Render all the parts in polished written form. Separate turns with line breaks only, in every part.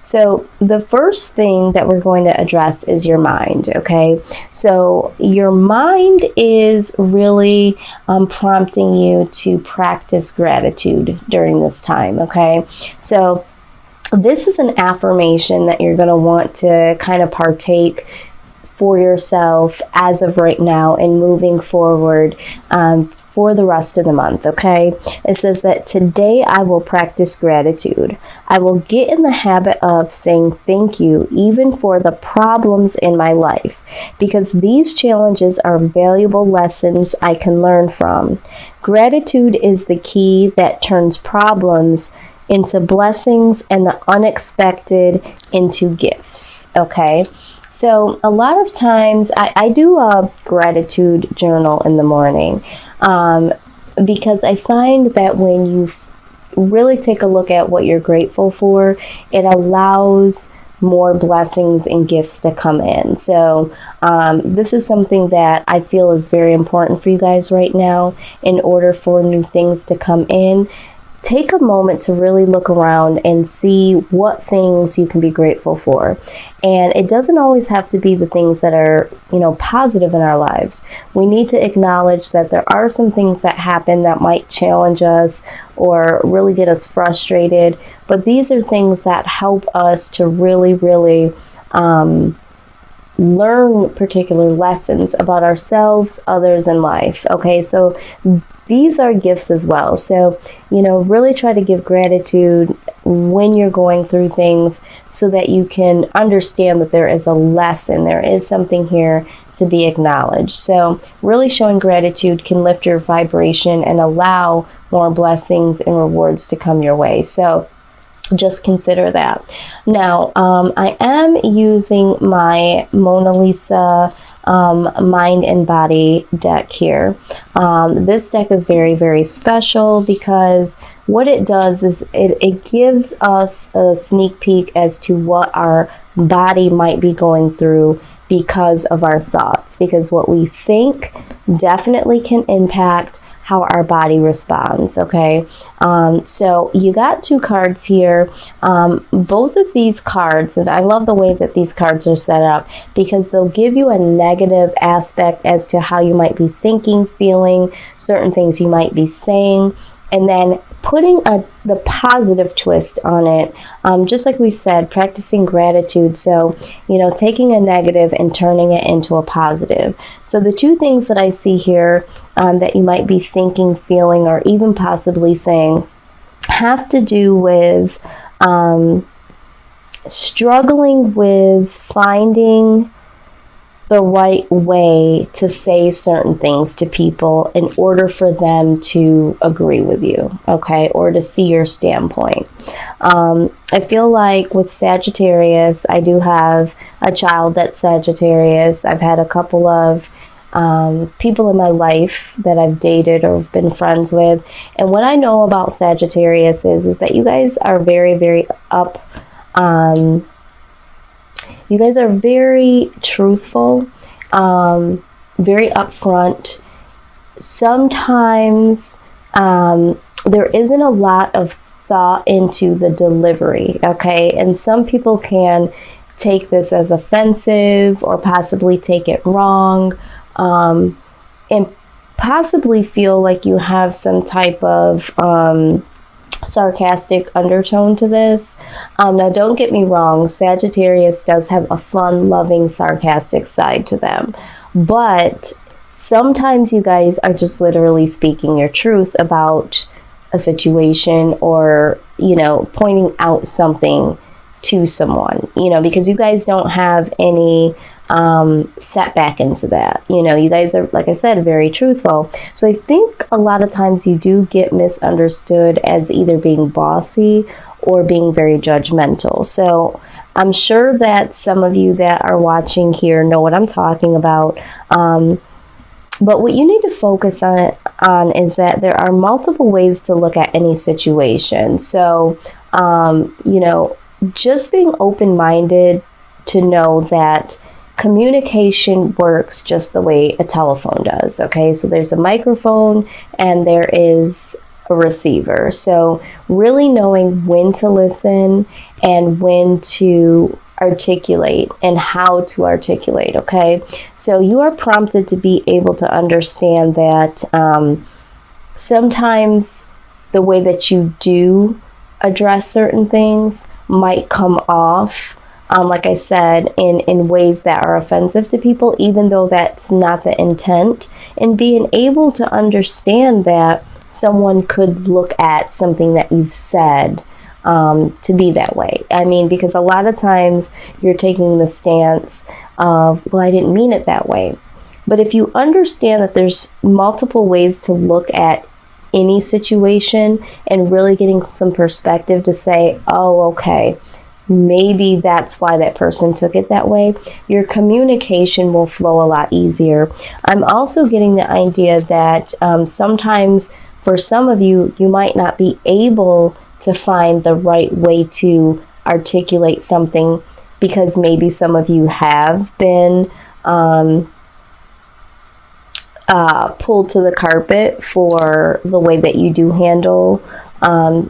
So the first thing that we're going to address is your mind, okay? So your mind is really prompting you to practice gratitude during this time, okay? So this is an affirmation that you're going to want to kind of partake for yourself as of right now and moving forward for the rest of the month, okay? It says that today I will practice gratitude. I will get in the habit of saying thank you even for the problems in my life, because these challenges are valuable lessons I can learn from. Gratitude is the key that turns problems into blessings and the unexpected into gifts, okay? So a lot of times I do a gratitude journal in the morning because I find that when you really take a look at what you're grateful for, it allows more blessings and gifts to come in. So this is something that I feel is very important for you guys right now in order for new things to come in. Take a moment to really look around and see what things you can be grateful for. And it doesn't always have to be the things that are, positive in our lives. We need to acknowledge that there are some things that happen that might challenge us or really get us frustrated. But these are things that help us to really, really learn particular lessons about ourselves, others, and life. Okay, so these are gifts as well. So, really try to give gratitude when you're going through things so that you can understand that there is a lesson, there is something here to be acknowledged. So really showing gratitude can lift your vibration and allow more blessings and rewards to come your way. So just consider that. Now, I am using my Mona Lisa Mind and Body deck here. This deck is very, very special because what it does is it gives us a sneak peek as to what our body might be going through because of our thoughts, because what we think definitely can impact how our body responds, okay? So you got two cards here. Both of these cards, and I love the way that these cards are set up because they'll give you a negative aspect as to how you might be thinking, feeling, certain things you might be saying, and then putting the positive twist on it, just like we said, practicing gratitude. So, taking a negative and turning it into a positive. So the two things that I see here that you might be thinking, feeling, or even possibly saying have to do with struggling with finding the right way to say certain things to people in order for them to agree with you, okay, or to see your standpoint. I feel like with Sagittarius, I do have a child that's Sagittarius. I've had a couple of people in my life that I've dated or been friends with, and what I know about Sagittarius is that you guys are very, very you guys are very truthful, very upfront. Sometimes there isn't a lot of thought into the delivery, okay? And some people can take this as offensive or possibly take it wrong, and possibly feel like you have some type of sarcastic undertone to this. Now, don't get me wrong, Sagittarius does have a fun, loving, sarcastic side to them, but sometimes you guys are just literally speaking your truth about a situation or, pointing out something to someone, because you guys don't have any setback into that. You guys are, like I said, very truthful. So I think a lot of times you do get misunderstood as either being bossy or being very judgmental. So I'm sure that some of you that are watching here know what I'm talking about. But what you need to focus on is that there are multiple ways to look at any situation. So, just being open-minded to know that communication works just the way a telephone does, okay? So there's a microphone and there is a receiver. So really knowing when to listen and when to articulate and how to articulate, okay? So you are prompted to be able to understand that sometimes the way that you do address certain things might come off, like I said, in ways that are offensive to people, even though that's not the intent. And being able to understand that someone could look at something that you've said to be that way. I mean, because a lot of times you're taking the stance of, well, I didn't mean it that way. But if you understand that there's multiple ways to look at any situation and really getting some perspective to say, oh, okay, maybe that's why that person took it that way, your communication will flow a lot easier. I'm also getting the idea that sometimes for some of you, you might not be able to find the right way to articulate something because maybe some of you have been pulled to the carpet for the way that you do handle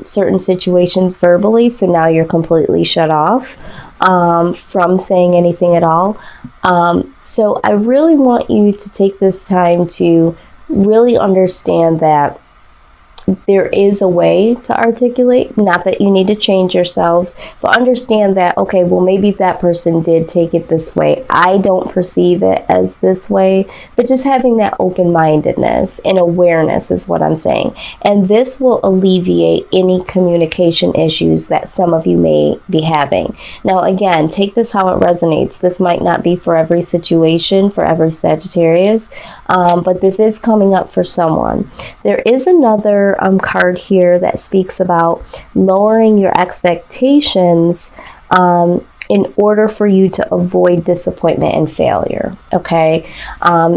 certain situations verbally. So now you're completely shut off from saying anything at all. So I really want you to take this time to really understand that there is a way to articulate, not that you need to change yourselves, but understand that, okay, well, maybe that person did take it this way. I don't perceive it as this way, but just having that open-mindedness and awareness is what I'm saying. And this will alleviate any communication issues that some of you may be having. Now, again, take this how it resonates. This might not be for every situation, for every Sagittarius, but this is coming up for someone. There is another card here that speaks about lowering your expectations in order for you to avoid disappointment and failure. Okay,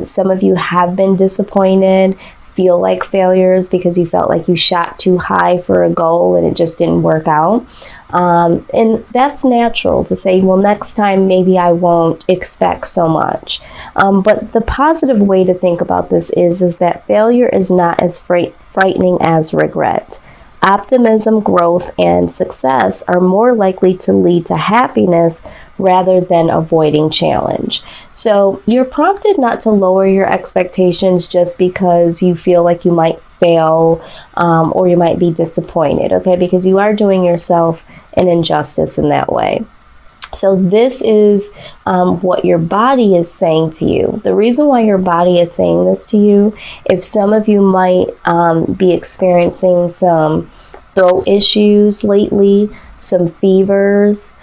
some of you have been disappointed, feel like failures because you felt like you shot too high for a goal and it just didn't work out. And that's natural to say, well, next time maybe I won't expect so much. But the positive way to think about this is that failure is not as frightening as regret. Optimism, growth, and success are more likely to lead to happiness rather than avoiding challenge. So you're prompted not to lower your expectations just because you feel like you might fail or you might be disappointed, okay? Because you are doing yourself an injustice in that way. So this is what your body is saying to you. The reason why your body is saying this to you, if some of you might be experiencing some throat issues lately, some fevers,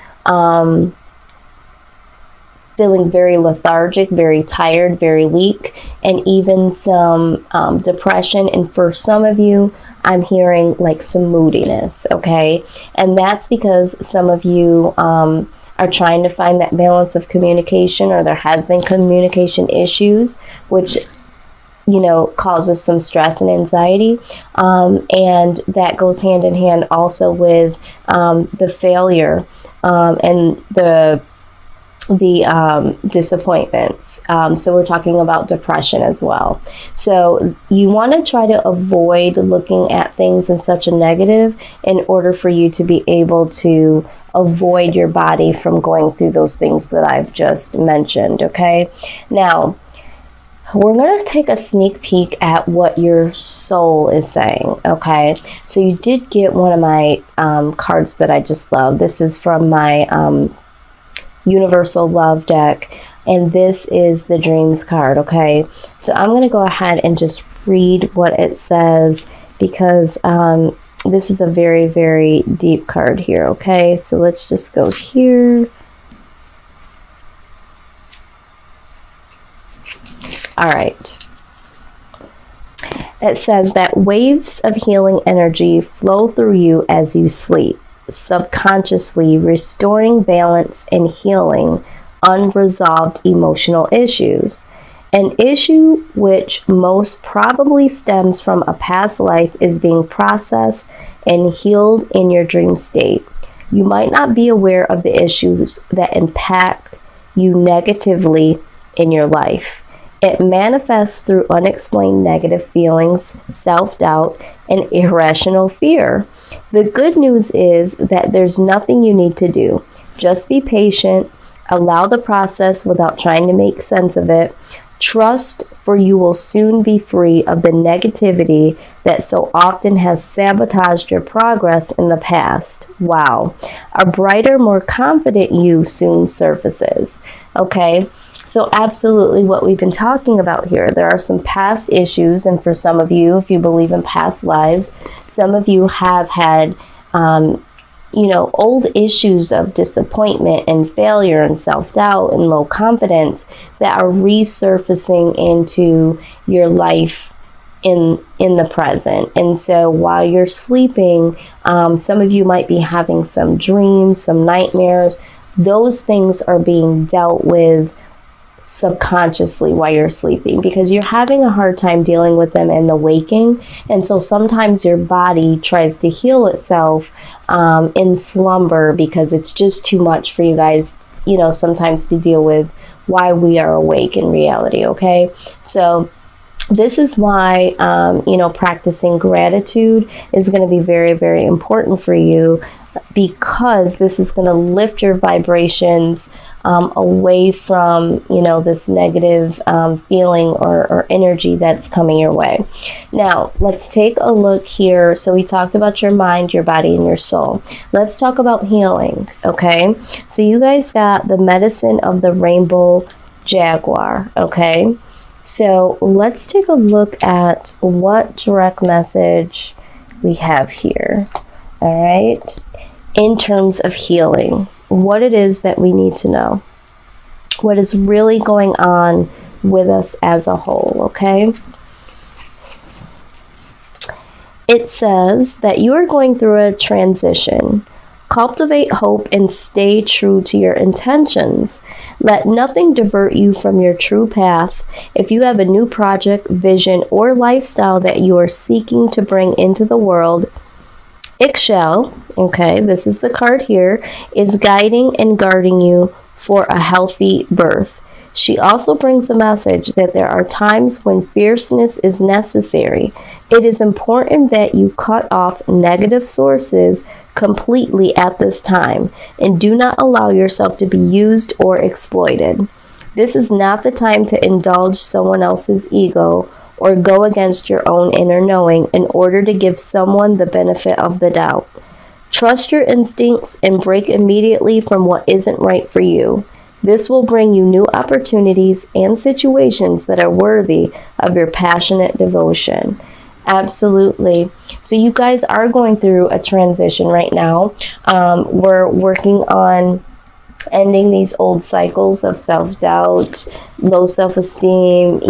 feeling very lethargic, very tired, very weak, and even some depression. And for some of you, I'm hearing like some moodiness, okay? And that's because some of you are trying to find that balance of communication, or there has been communication issues, which, you know, causes some stress and anxiety. And that goes hand in hand also with the failure and the disappointments. So we're talking about depression as well. So you want to try to avoid looking at things in such a negative in order for you to be able to avoid your body from going through those things that I've just mentioned, okay? Now, we're going to take a sneak peek at what your soul is saying, okay? So you did get one of my cards that I just love. This is from my Universal Love deck, and this is the Dreams card, okay? So I'm going to go ahead and just read what it says, because this is a very, very deep card here, okay? So let's just go here. All right. It says that waves of healing energy flow through you as you sleep, subconsciously restoring balance and healing unresolved emotional issues. An issue which most probably stems from a past life is being processed and healed in your dream state. You might not be aware of the issues that impact you negatively in your life. It manifests through unexplained negative feelings, self-doubt, and irrational fear. The good news is that there's nothing you need to do. Just be patient, allow the process without trying to make sense of it. Trust, for you will soon be free of the negativity that so often has sabotaged your progress in the past. Wow. A brighter, more confident you soon surfaces. Okay? So absolutely what we've been talking about here. There are some past issues, and for some of you, if you believe in past lives, some of you have had, old issues of disappointment and failure and self-doubt and low confidence that are resurfacing into your life in the present. And so while you're sleeping, some of you might be having some dreams, some nightmares. Those things are being dealt with subconsciously while you're sleeping, because you're having a hard time dealing with them in the waking. And so sometimes your body tries to heal itself in slumber, because it's just too much for you guys, sometimes to deal with while we are awake in reality. Okay, so this is why practicing gratitude is going to be very, very important for you, because this is going to lift your vibrations away from, this negative feeling or energy that's coming your way. Now, let's take a look here. So we talked about your mind, your body, and your soul. Let's talk about healing, okay? So you guys got the medicine of the rainbow jaguar, okay? So let's take a look at what direct message we have here, all right? In terms of healing, what it is that we need to know, what is really going on with us as a whole, okay? It says that you are going through a transition. Cultivate hope and stay true to your intentions. Let nothing divert you from your true path. If you have a new project, vision, or lifestyle that you are seeking to bring into the world, Ixchel, okay, this is the card here, is guiding and guarding you for a healthy birth. She also brings a message that there are times when fierceness is necessary. It is important that you cut off negative sources completely at this time and do not allow yourself to be used or exploited. This is not the time to indulge someone else's ego or go against your own inner knowing in order to give someone the benefit of the doubt. Trust your instincts and break immediately from what isn't right for you. This will bring you new opportunities and situations that are worthy of your passionate devotion. Absolutely. So you guys are going through a transition right now. We're working on ending these old cycles of self-doubt, low self-esteem,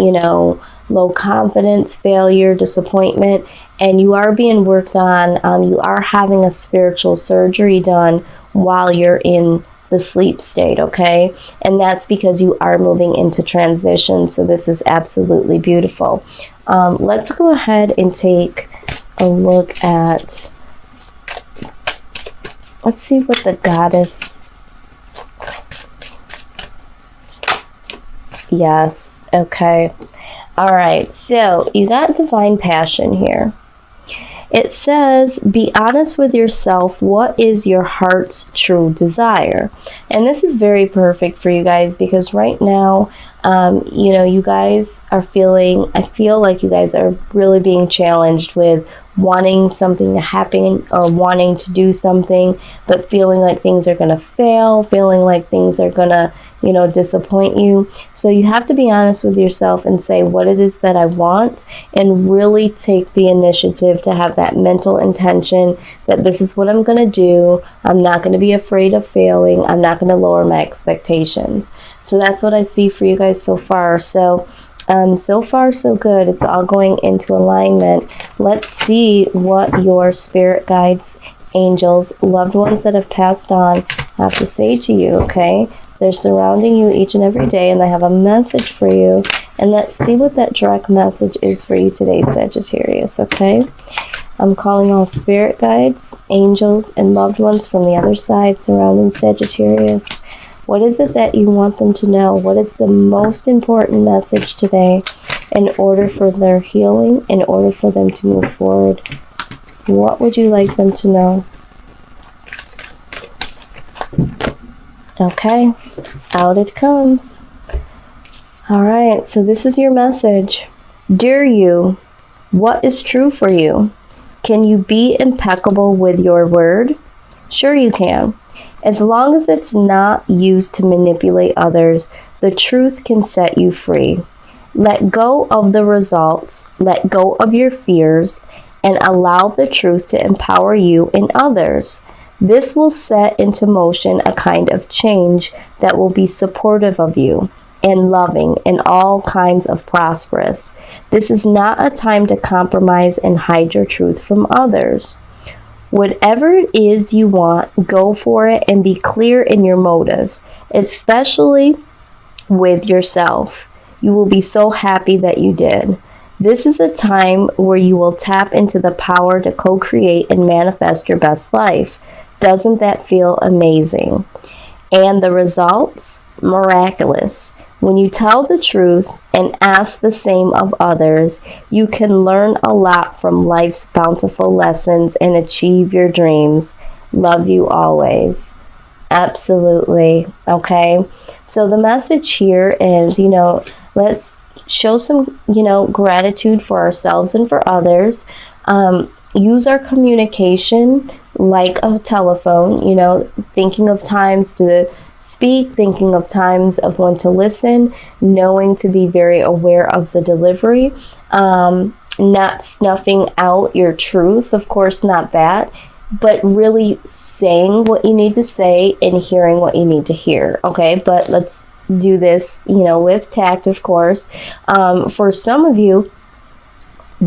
low confidence, failure, disappointment, and you are being worked on. You are having a spiritual surgery done while you're in the sleep state, okay? And that's because you are moving into transition, so this is absolutely beautiful. Let's go ahead and take a look at, let's see what the goddess, yes, okay. All right, so you got divine passion here. It says, be honest with yourself. What is your heart's true desire? And this is very perfect for you guys, because right now, you guys are feeling, I feel like you guys are really being challenged with wanting something to happen or wanting to do something, but feeling like things are going to fail, feeling like things are going to, disappoint you. So you have to be honest with yourself and say what it is that I want, and really take the initiative to have that mental intention that this is what I'm going to do. I'm not going to be afraid of failing. I'm not going to lower my expectations. So that's what I see for you guys so far. So so far so good. It's all going into alignment. Let's see what your spirit guides, angels, loved ones that have passed on have to say to you, okay? They're surrounding you each and every day, and they have a message for you. And let's see what that direct message is for you today, Sagittarius, okay? I'm calling all spirit guides, angels, and loved ones from the other side surrounding Sagittarius. What is it that you want them to know? What is the most important message today in order for their healing, in order for them to move forward? What would you like them to know? Okay, out it comes. All right, so this is your message. Dear you, what is true for you? Can you be impeccable with your word? Sure you can. As long as it's not used to manipulate others, the truth can set you free. Let go of the results, let go of your fears, and allow the truth to empower you and others. This will set into motion a kind of change that will be supportive of you and loving and all kinds of prosperous. This is not a time to compromise and hide your truth from others. Whatever it is you want, go for it and be clear in your motives, especially with yourself. You will be so happy that you did. This is a time where you will tap into the power to co-create and manifest your best life. Doesn't that feel amazing? And the results? Miraculous. When you tell the truth and ask the same of others, you can learn a lot from life's bountiful lessons and achieve your dreams. Love you always. Absolutely. Okay. So the message here is, let's show some, gratitude for ourselves and for others. Use our communication like a telephone, thinking of times to speak, thinking of times of when to listen, knowing to be very aware of the delivery, not snuffing out your truth, of course not that, but really saying what you need to say and hearing what you need to hear, okay? But let's do this, with tact, of course. For some of you,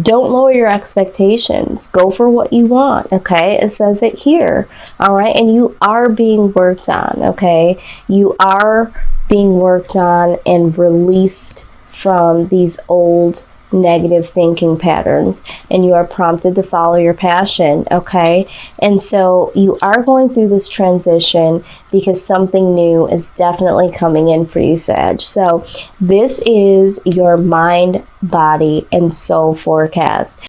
don't lower your expectations. Go for what you want, okay? It says it here, all right? And you are being worked on, okay? You are being worked on and released from these old negative thinking patterns, and you are prompted to follow your passion, okay? And so you are going through this transition because something new is definitely coming in for you, Sag. So this is your mind, body, and soul forecast.